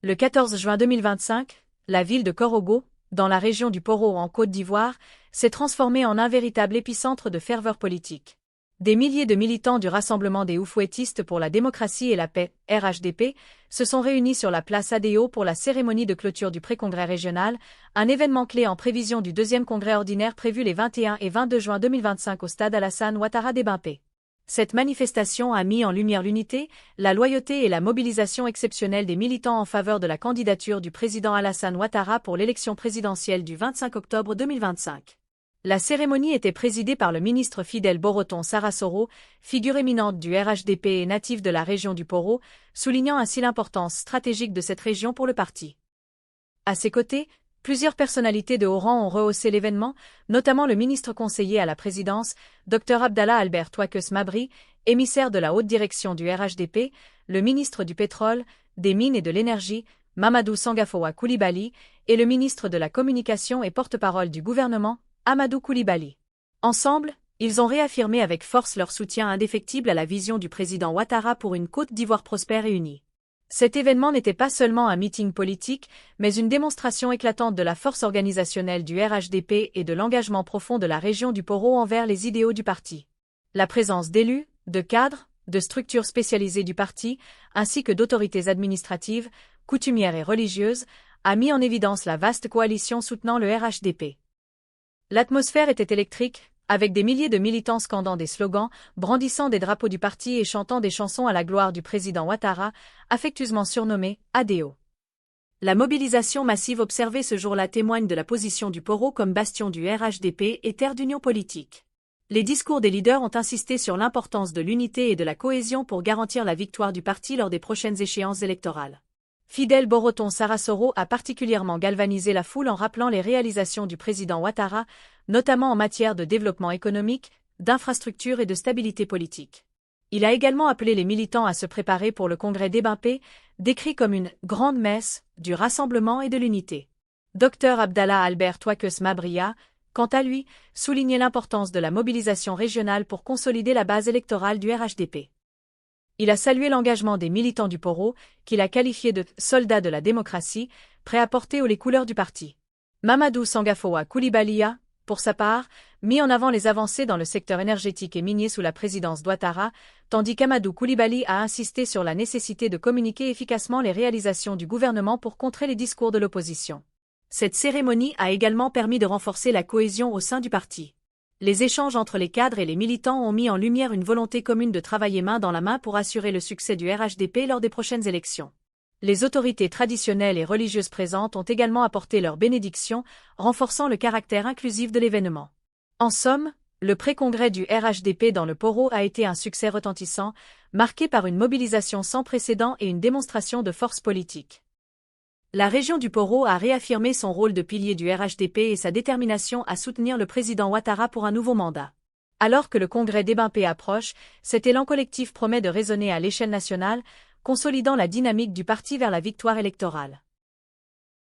Le 14 juin 2025, la ville de Korogo, dans la région du Poro en Côte d'Ivoire, s'est transformée en un véritable épicentre de ferveur politique. Des milliers de militants du Rassemblement des Oufouettistes pour la démocratie et la paix, RHDP, se sont réunis sur la place Adéo pour la cérémonie de clôture du pré-congrès régional, un événement clé en prévision du deuxième congrès ordinaire prévu les 21 et 22 juin 2025 au stade Alassane Ouattara d'Ebimpé. Cette manifestation a mis en lumière l'unité, la loyauté et la mobilisation exceptionnelle des militants en faveur de la candidature du président Alassane Ouattara pour l'élection présidentielle du 25 octobre 2025. La cérémonie était présidée par le ministre Fidel Boroton Sarasoro, figure éminente du RHDP et natif de la région du Poro, soulignant ainsi l'importance stratégique de cette région pour le parti. À ses côtés, plusieurs personnalités de haut rang ont rehaussé l'événement, notamment le ministre conseiller à la présidence, Dr Abdallah Albert Touaques Mabri, émissaire de la haute direction du RHDP, le ministre du pétrole, des mines et de l'énergie, Mamadou Sangafowa Coulibaly, et le ministre de la communication et porte-parole du gouvernement, Amadou Coulibaly. Ensemble, ils ont réaffirmé avec force leur soutien indéfectible à la vision du président Ouattara pour une Côte d'Ivoire prospère et unie. Cet événement n'était pas seulement un meeting politique, mais une démonstration éclatante de la force organisationnelle du RHDP et de l'engagement profond de la région du Poro envers les idéaux du parti. La présence d'élus, de cadres, de structures spécialisées du parti, ainsi que d'autorités administratives, coutumières et religieuses, a mis en évidence la vaste coalition soutenant le RHDP. L'atmosphère était électrique, avec des milliers de militants scandant des slogans, brandissant des drapeaux du parti et chantant des chansons à la gloire du président Ouattara, affectueusement surnommé Adéo. La mobilisation massive observée ce jour-là témoigne de la position du Poro comme bastion du RHDP et terre d'union politique. Les discours des leaders ont insisté sur l'importance de l'unité et de la cohésion pour garantir la victoire du parti lors des prochaines échéances électorales. Fidel Boroton Sarasoro a particulièrement galvanisé la foule en rappelant les réalisations du président Ouattara, notamment en matière de développement économique, d'infrastructures et de stabilité politique. Il a également appelé les militants à se préparer pour le congrès d'Ebimpé, décrit comme une « grande messe » du rassemblement et de l'unité. Dr Abdallah Albert Touaques Mabri a, quant à lui, souligné l'importance de la mobilisation régionale pour consolider la base électorale du RHDP. Il a salué l'engagement des militants du Poro, qu'il a qualifié de « soldats de la démocratie », prêts à porter haut les couleurs du parti. Mamadou Sangafowa Coulibaly a, pour sa part, mis en avant les avancées dans le secteur énergétique et minier sous la présidence d'Ouattara, tandis qu'Amadou Coulibaly a insisté sur la nécessité de communiquer efficacement les réalisations du gouvernement pour contrer les discours de l'opposition. Cette cérémonie a également permis de renforcer la cohésion au sein du parti. Les échanges entre les cadres et les militants ont mis en lumière une volonté commune de travailler main dans la main pour assurer le succès du RHDP lors des prochaines élections. Les autorités traditionnelles et religieuses présentes ont également apporté leur bénédiction, renforçant le caractère inclusif de l'événement. En somme, le pré-congrès du RHDP dans le Poro a été un succès retentissant, marqué par une mobilisation sans précédent et une démonstration de force politique. La région du Poro a réaffirmé son rôle de pilier du RHDP et sa détermination à soutenir le président Ouattara pour un nouveau mandat. Alors que le congrès d'Ebimpé approche, cet élan collectif promet de résonner à l'échelle nationale, consolidant la dynamique du parti vers la victoire électorale.